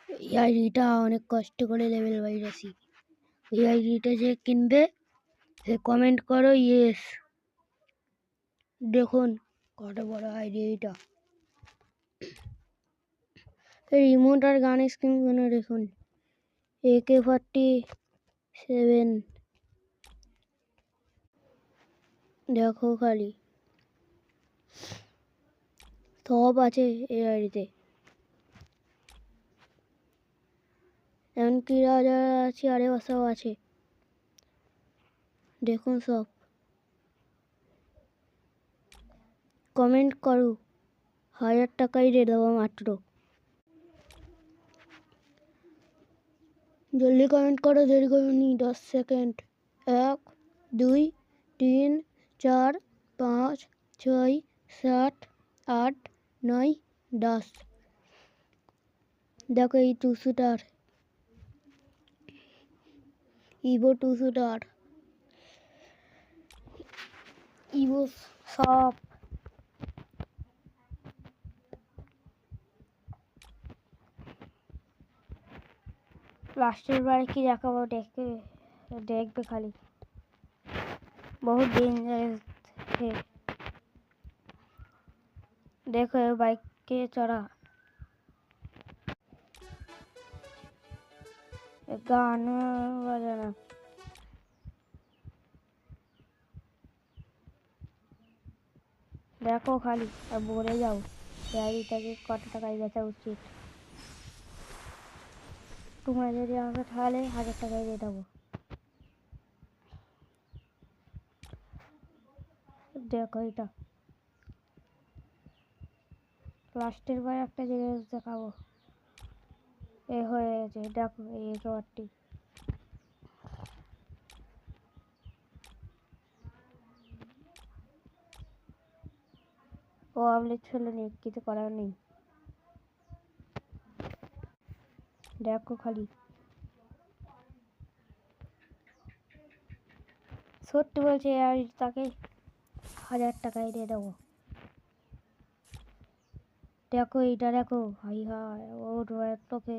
এই আইডিটা অনেক কষ্ট করে লেভেল বাইরেছি। এই আইডিটা যে কিনবে সে কমেন্ট করো ইয়েস। দেখুন কত বড় আইডি এটা। রিমোট আর গান স্ক্রিনগুলো দেখুন। AK-47 দেখো খালি সব আছে এই আইডিতে। এমনকি রাজা আছে আরে বাসাও আছে, দেখুন সব। কমেন্ট করো, 1000 টাকাই দিয়ে দেবো মাত্র। জলদি কমেন্ট করো, দেরি করো নি, 10 সেকেন্ড। 1 2 3 4 5 6 7 8 9 10। দেখো এই 2 শুটার, ইভো 2 শুটার, ইভো সব। লাস্টের বারে কি দেখাবো দেখবে খালি। बहुत डेंजरस है। देखो ये बाइक के चढ़ा गाना बजाना। देखो खाली अब बोले जाओ গাড়িটাকে কত টাকায় বেচা উচিত। তোমরা যদি আমাকে তাহলে 1000 টাকায় দিয়ে দেবো। দেখো এটা লাস্টের বার একটা জিনিস দেখাবো। এ হয়ে গেছে, দেখো এই রডটি। ও আমলেট ছেলে নেই, কিছু করার নেই। দেখো খালি সত্যি বলছে আর তাকে 1000 টাকায় দিয়ে দেবো। দেখো এইটা দেখো, হাই হাই ও তোকে